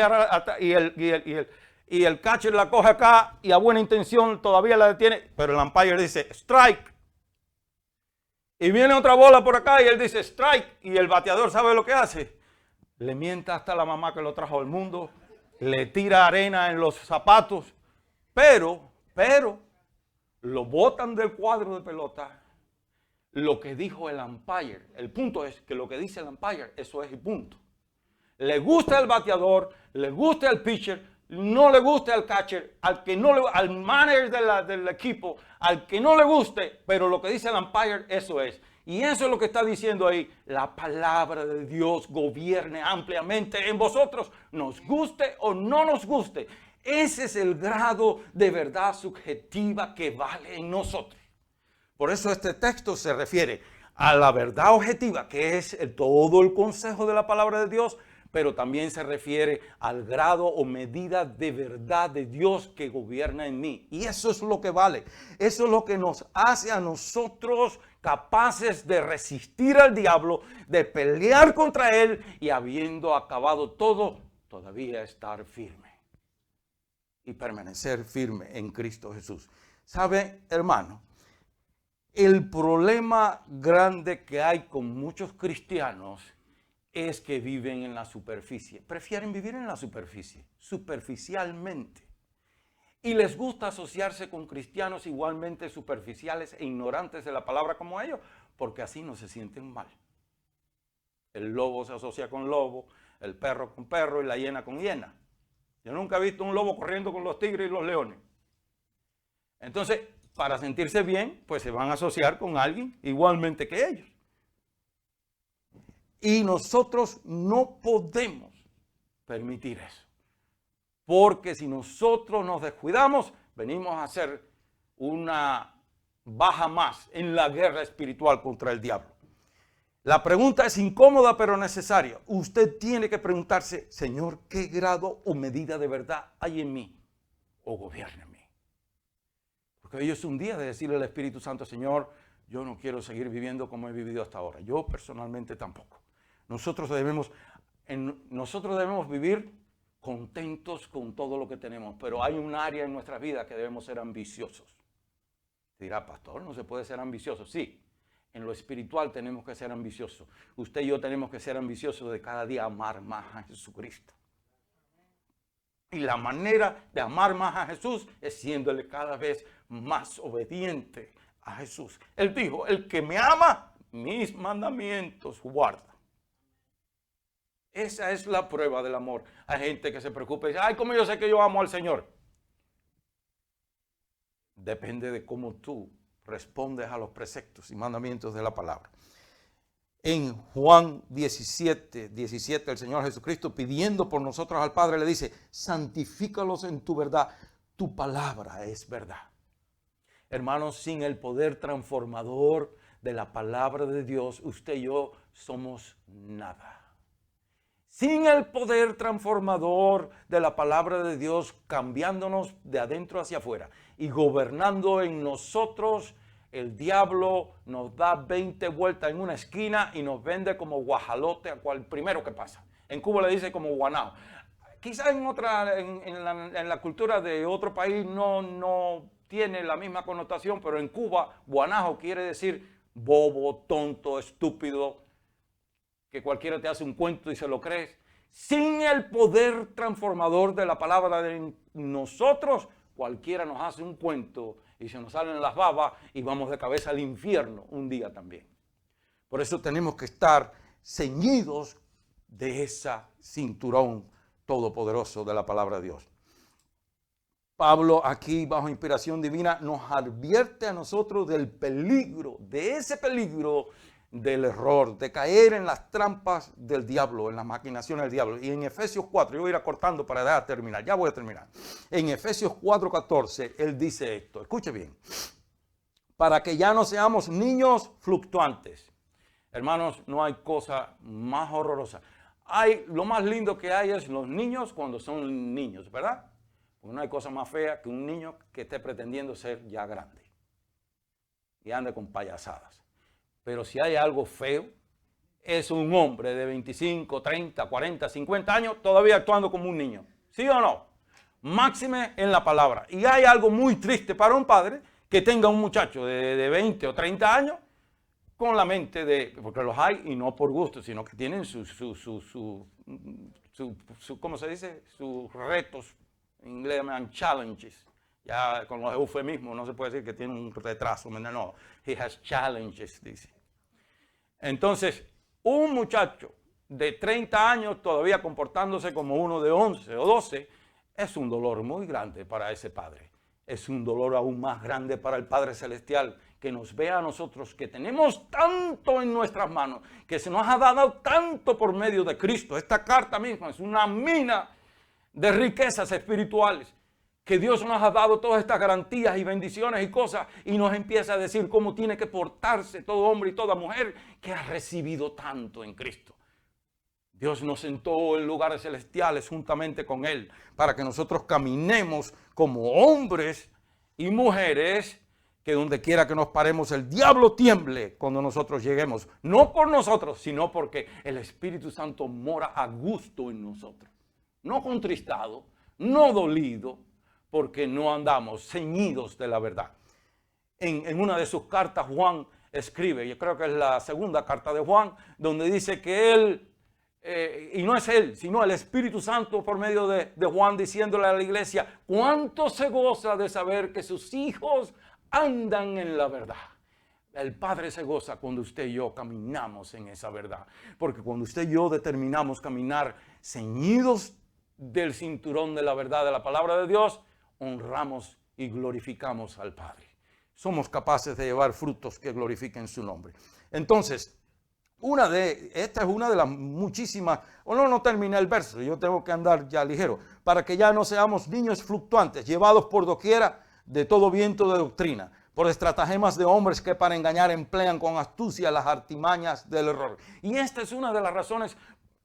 y el catcher la coge acá y a buena intención todavía la detiene, pero el umpire dice strike. Y viene otra bola por acá y él dice strike y el bateador ¿sabe lo que hace? Le mienta hasta la mamá que lo trajo al mundo, le tira arena en los zapatos, pero lo botan del cuadro de pelota. Lo que dijo el umpire, el punto es que lo que dice el umpire, eso es el punto. Le gusta el bateador, le gusta el pitcher, no le gusta el catcher, al manager del equipo, al que no le guste, pero lo que dice el umpire, eso es. Y eso es lo que está diciendo ahí. La palabra de Dios gobierne ampliamente en vosotros, nos guste o no nos guste. Ese es el grado de verdad subjetiva que vale en nosotros. Por eso este texto se refiere a la verdad objetiva, que es todo el consejo de la palabra de Dios, pero también se refiere al grado o medida de verdad de Dios que gobierna en mí. Y eso es lo que vale. Eso es lo que nos hace a nosotros capaces de resistir al diablo, de pelear contra él y habiendo acabado todo, todavía estar firme y permanecer firme en Cristo Jesús. ¿Sabe, hermano? El problema grande que hay con muchos cristianos es que viven en la superficie. Prefieren vivir en la superficie, superficialmente. Y les gusta asociarse con cristianos igualmente superficiales e ignorantes de la palabra como ellos, porque así no se sienten mal. El lobo se asocia con lobo, el perro con perro y la hiena con hiena. Yo nunca he visto un lobo corriendo con los tigres y los leones. Entonces, para sentirse bien, pues se van a asociar con alguien igualmente que ellos. Y nosotros no podemos permitir eso. Porque si nosotros nos descuidamos, venimos a hacer una baja más en la guerra espiritual contra el diablo. La pregunta es incómoda pero necesaria. Usted tiene que preguntarse, Señor, ¿qué grado o medida de verdad hay en mí o gobierna en mí? Porque hoy es un día de decirle al Espíritu Santo, Señor, yo no quiero seguir viviendo como he vivido hasta ahora. Yo personalmente tampoco. Nosotros debemos vivir contentos con todo lo que tenemos, pero hay un área en nuestra vida que debemos ser ambiciosos. Dirá, pastor, no se puede ser ambicioso. Sí, en lo espiritual tenemos que ser ambiciosos. Usted y yo tenemos que ser ambiciosos de cada día amar más a Jesucristo. Y la manera de amar más a Jesús es siéndole cada vez más obediente a Jesús. Él dijo, el que me ama, mis mandamientos guarda. Esa es la prueba del amor. Hay gente que se preocupa y dice, ay, ¿cómo yo sé que yo amo al Señor? Depende de cómo tú respondes a los preceptos y mandamientos de la palabra. En Juan 17, el Señor Jesucristo pidiendo por nosotros al Padre le dice, santifícalos en tu verdad, tu palabra es verdad. Hermanos, sin el poder transformador de la palabra de Dios, usted y yo somos nada. Sin el poder transformador de la palabra de Dios cambiándonos de adentro hacia afuera y gobernando en nosotros, el diablo nos da 20 vueltas en una esquina y nos vende como guajalote a cual primero que pasa. En Cuba le dice como guanao. Quizás en la cultura de otro país no tiene la misma connotación, pero en Cuba guanajo quiere decir bobo, tonto, estúpido, que cualquiera te hace un cuento y se lo crees. Sin el poder transformador de la palabra de nosotros, cualquiera nos hace un cuento y se nos salen las babas y vamos de cabeza al infierno un día también. Por eso tenemos que estar ceñidos de esa cinturón todopoderoso de la palabra de Dios. Pablo aquí, bajo inspiración divina, nos advierte a nosotros del peligro, de ese peligro del error, de caer en las trampas del diablo, en las maquinaciones del diablo. Y en Efesios 4, yo voy a ir acortando para dejar terminar, ya voy a terminar. En Efesios 4:14, él dice esto, escuche bien, para que ya no seamos niños fluctuantes. Hermanos, no hay cosa más horrorosa. Lo más lindo que hay es los niños cuando son niños, ¿verdad? Porque no hay cosa más fea que un niño que esté pretendiendo ser ya grande y ande con payasadas. Pero si hay algo feo, es un hombre de 25, 30, 40, 50 años todavía actuando como un niño. ¿Sí o no? Máxime en la palabra. Y hay algo muy triste para un padre que tenga un muchacho de 20 o 30 años con la mente de, porque los hay y no por gusto, sino que tienen ¿cómo se dice? Sus retos, en inglés llaman challenges. Ya con los eufemismos no se puede decir que tiene un retraso, no, he has challenges, dice. Entonces, un muchacho de 30 años todavía comportándose como uno de 11 o 12, es un dolor muy grande para ese padre. Es un dolor aún más grande para el Padre Celestial, que nos vea a nosotros, que tenemos tanto en nuestras manos, que se nos ha dado tanto por medio de Cristo. Esta carta misma es una mina de riquezas espirituales, que Dios nos ha dado todas estas garantías y bendiciones y cosas, y nos empieza a decir cómo tiene que portarse todo hombre y toda mujer que ha recibido tanto en Cristo. Dios nos sentó en lugares celestiales juntamente con Él para que nosotros caminemos como hombres y mujeres que donde quiera que nos paremos el diablo tiemble cuando nosotros lleguemos. No por nosotros, sino porque el Espíritu Santo mora a gusto en nosotros. No contristado, no dolido, porque no andamos ceñidos de la verdad. En una de sus cartas Juan escribe, yo creo que es la segunda carta de Juan, donde dice que él, y no es él, sino el Espíritu Santo por medio de Juan diciéndole a la iglesia, cuánto se goza de saber que sus hijos andan en la verdad. El Padre se goza cuando usted y yo caminamos en esa verdad, porque cuando usted y yo determinamos caminar ceñidos del cinturón de la verdad de la palabra de Dios, honramos y glorificamos al Padre. Somos capaces de llevar frutos que glorifiquen su nombre. Entonces, esta es una de las muchísimas, no terminé el verso, yo tengo que andar ya ligero, para que ya no seamos niños fluctuantes, llevados por doquiera de todo viento de doctrina, por estratagemas de hombres que para engañar emplean con astucia las artimañas del error. Y esta es una de las razones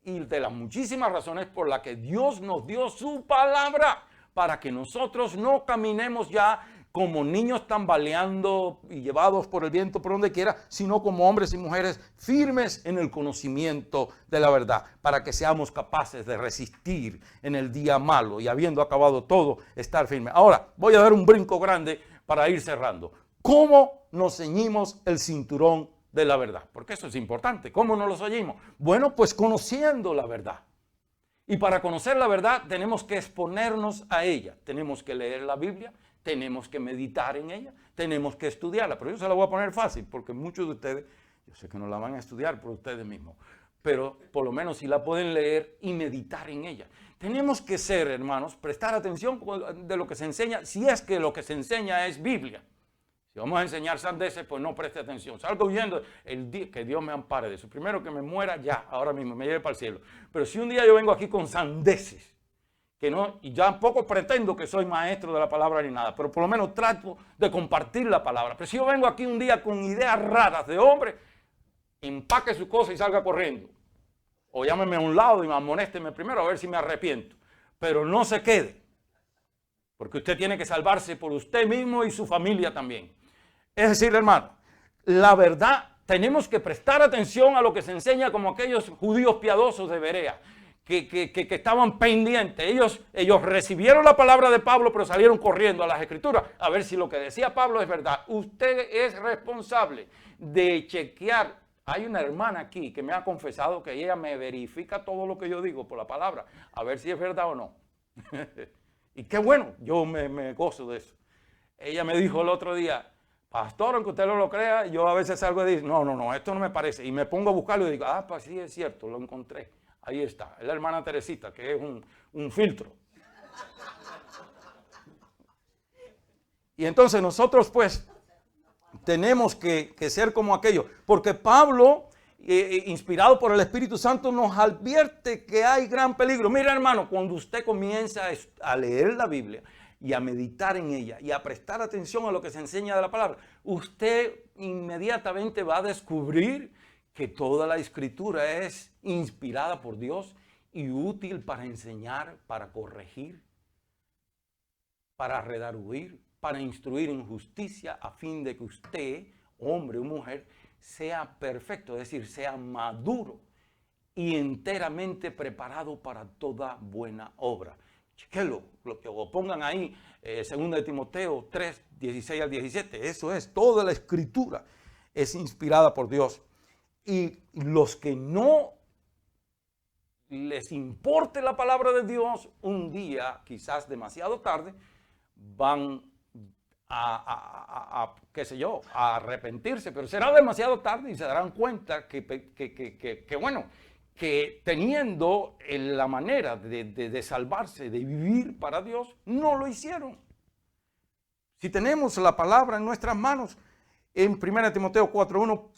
y de las muchísimas razones por las que Dios nos dio su palabra, para que nosotros no caminemos ya como niños tambaleando y llevados por el viento por donde quiera, sino como hombres y mujeres firmes en el conocimiento de la verdad, para que seamos capaces de resistir en el día malo y habiendo acabado todo, estar firmes. Ahora, voy a dar un brinco grande para ir cerrando. ¿Cómo nos ceñimos el cinturón de la verdad? Porque eso es importante. ¿Cómo nos lo ceñimos? Bueno, pues conociendo la verdad. Y para conocer la verdad tenemos que exponernos a ella. Tenemos que leer la Biblia, tenemos que meditar en ella, tenemos que estudiarla. Pero yo se la voy a poner fácil porque muchos de ustedes, yo sé que no la van a estudiar por ustedes mismos, pero por lo menos sí la pueden leer y meditar en ella. Tenemos que ser, hermanos, prestar atención de lo que se enseña, si es que lo que se enseña es Biblia. Si vamos a enseñar sandeces, pues no preste atención. Salgo huyendo el día que Dios me ampare de eso. Primero que me muera ya, ahora mismo, me lleve para el cielo. Pero si un día yo vengo aquí con sandeces, que no, y ya tampoco pretendo que soy maestro de la palabra ni nada, pero por lo menos trato de compartir la palabra. Pero si yo vengo aquí un día con ideas raras de hombre, empaque su cosa y salga corriendo. O llámeme a un lado y amonésteme primero a ver si me arrepiento. Pero no se quede, porque usted tiene que salvarse por usted mismo y su familia también. Es decir, hermano, la verdad, tenemos que prestar atención a lo que se enseña como aquellos judíos piadosos de Berea, que estaban pendientes. Ellos recibieron la palabra de Pablo, pero salieron corriendo a las Escrituras a ver si lo que decía Pablo es verdad. Usted es responsable de chequear. Hay una hermana aquí que me ha confesado que ella me verifica todo lo que yo digo por la palabra, a ver si es verdad o no. Y qué bueno, yo me gozo de eso. Ella me dijo el otro día, pastor, aunque usted no lo crea, yo a veces salgo y digo, no, esto no me parece. Y me pongo a buscarlo y digo, pues sí, es cierto, lo encontré. Ahí está, es la hermana Teresita, que es un filtro. Y entonces nosotros pues Tenemos que ser como aquellos. Porque Pablo, inspirado por el Espíritu Santo, nos advierte que hay gran peligro. Mira, hermano, cuando usted comienza a leer la Biblia y a meditar en ella y a prestar atención a lo que se enseña de la palabra, usted inmediatamente va a descubrir que toda la Escritura es inspirada por Dios y útil para enseñar, para corregir, para redarguir, para instruir en justicia, a fin de que usted, hombre o mujer, sea perfecto, es decir, sea maduro y enteramente preparado para toda buena obra. Chequelo, lo que pongan ahí, 2 de Timoteo 3, 16 al 17, eso es, toda la Escritura es inspirada por Dios. Y los que no les importe la palabra de Dios, un día, quizás demasiado tarde, van qué sé yo, a arrepentirse, pero será demasiado tarde y se darán cuenta que teniendo la manera de salvarse, de vivir para Dios, no lo hicieron. Si tenemos la palabra en nuestras manos, en 1 Timoteo 4:1,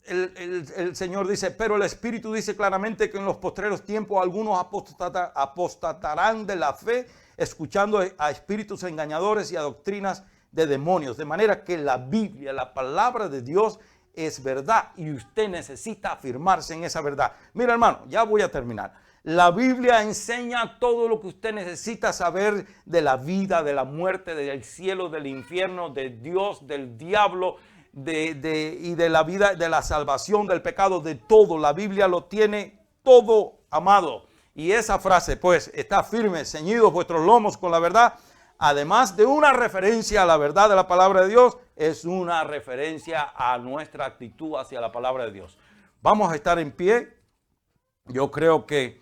el Señor dice, pero el Espíritu dice claramente que en los postreros tiempos algunos apostatarán de la fe, escuchando a espíritus engañadores y a doctrinas de demonios. De manera que la Biblia, la palabra de Dios, es verdad y usted necesita afirmarse en esa verdad. Mira, hermano, ya voy a terminar. La Biblia enseña todo lo que usted necesita saber de la vida, de la muerte, del cielo, del infierno, de Dios, del diablo, y de la vida, de la salvación, del pecado, de todo. La Biblia lo tiene todo, amado. Y esa frase, pues, está firme, ceñidos vuestros lomos con la verdad. Además de una referencia a la verdad de la palabra de Dios, es una referencia a nuestra actitud hacia la palabra de Dios. Vamos a estar en pie. Yo creo que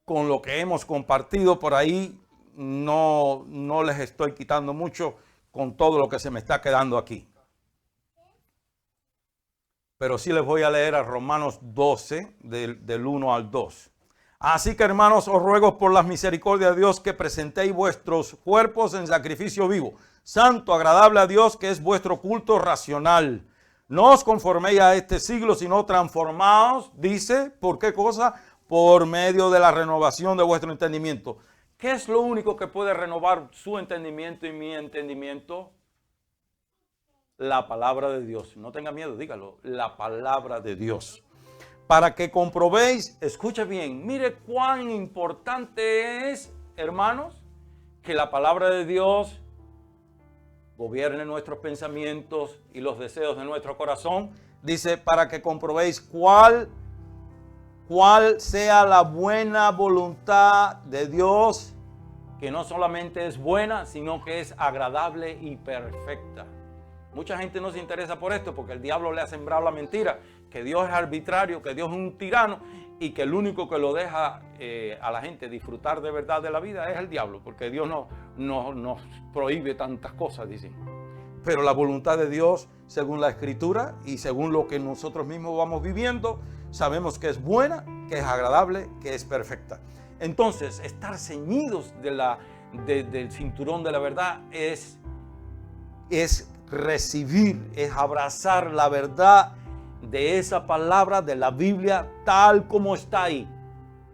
con lo que hemos compartido por ahí, no les estoy quitando mucho con todo lo que se me está quedando aquí. Pero sí les voy a leer a Romanos 12, del 1 al 2. Así que, hermanos, os ruego por las misericordias de Dios que presentéis vuestros cuerpos en sacrificio vivo, santo, agradable a Dios, que es vuestro culto racional. No os conforméis a este siglo, sino transformaos, dice, ¿por qué cosa? Por medio de la renovación de vuestro entendimiento. ¿Qué es lo único que puede renovar su entendimiento y mi entendimiento? La palabra de Dios. No tenga miedo, dígalo. La palabra de Dios. Para que comprobéis, escuche bien, mire cuán importante es, hermanos, que la palabra de Dios gobierne nuestros pensamientos y los deseos de nuestro corazón. Dice, para que comprobéis cuál sea la buena voluntad de Dios, que no solamente es buena, sino que es agradable y perfecta. Mucha gente no se interesa por esto porque el diablo le ha sembrado la mentira, que Dios es arbitrario, que Dios es un tirano y que el único que lo deja a la gente disfrutar de verdad de la vida es el diablo, porque Dios no nos prohíbe tantas cosas, dicen. Pero la voluntad de Dios, según la Escritura y según lo que nosotros mismos vamos viviendo, sabemos que es buena, que es agradable, que es perfecta. Entonces, estar ceñidos del cinturón de la verdad es recibir, es abrazar la verdad de esa palabra de la Biblia tal como está ahí,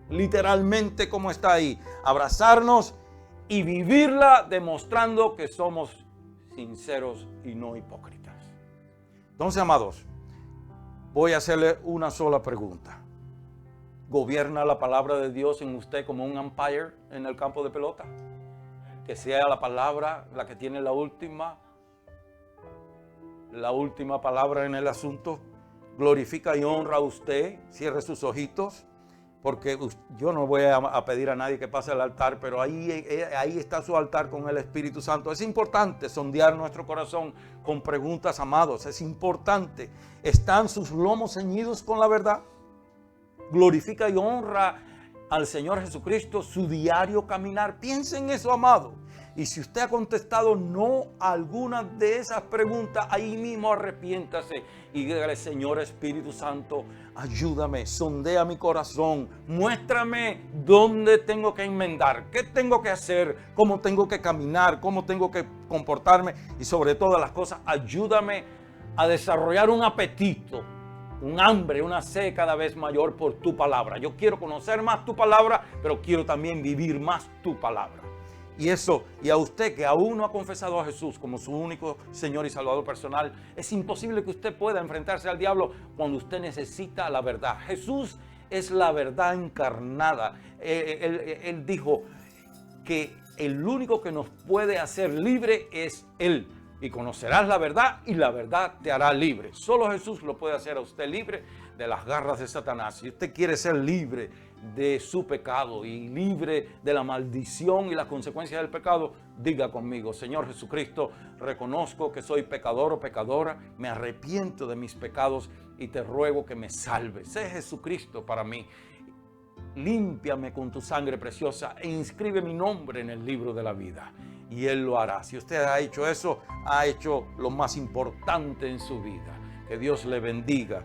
literalmente como está ahí, abrazarnos y vivirla demostrando que somos sinceros y no hipócritas. Entonces, amados, voy a hacerle una sola pregunta. ¿Gobierna la palabra de Dios en usted como un umpire en el campo de pelota? Que sea la palabra la que tiene la última palabra en el asunto. Glorifica y honra a usted. Cierre sus ojitos, porque yo no voy a pedir a nadie que pase al altar, pero ahí está su altar con el Espíritu Santo. Es importante sondear nuestro corazón con preguntas, amados. Es importante. ¿Están sus lomos ceñidos con la verdad? Glorifica y honra al Señor Jesucristo su diario caminar. Piensa en eso, amado. Y si usted ha contestado no a alguna de esas preguntas, ahí mismo arrepiéntase y dígale: Señor Espíritu Santo, ayúdame, sondea mi corazón, muéstrame dónde tengo que enmendar, qué tengo que hacer, cómo tengo que caminar, cómo tengo que comportarme y sobre todas las cosas, ayúdame a desarrollar un apetito, un hambre, una sed cada vez mayor por tu palabra. Yo quiero conocer más tu palabra, pero quiero también vivir más tu palabra. Y eso, y a usted que aún no ha confesado a Jesús como su único Señor y Salvador personal, es imposible que usted pueda enfrentarse al diablo cuando usted necesita la verdad. Jesús es la verdad encarnada. Él dijo que el único que nos puede hacer libre es Él. Y conocerás la verdad y la verdad te hará libre. Solo Jesús lo puede hacer a usted libre de las garras de Satanás. Si usted quiere ser libre de su pecado y libre de la maldición y las consecuencias del pecado, diga conmigo: Señor Jesucristo, reconozco que soy pecador o pecadora, me arrepiento de mis pecados y te ruego que me salves. Sé Jesucristo para mí. Límpiame con tu sangre preciosa e inscribe mi nombre en el libro de la vida. Y Él lo hará. Si usted ha hecho eso, ha hecho lo más importante en su vida. Que Dios le bendiga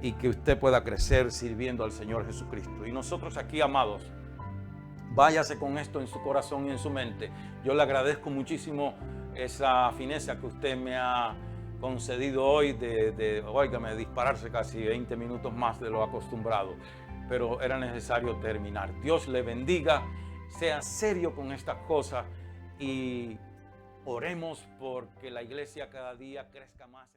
y que usted pueda crecer sirviendo al Señor Jesucristo. Y nosotros aquí, amados, váyase con esto en su corazón y en su mente. Yo le agradezco muchísimo esa fineza que usted me ha concedido hoy óigame, dispararse casi 20 minutos más de lo acostumbrado. Pero era necesario terminar. Dios le bendiga, sea serio con estas cosas y oremos porque la iglesia cada día crezca más.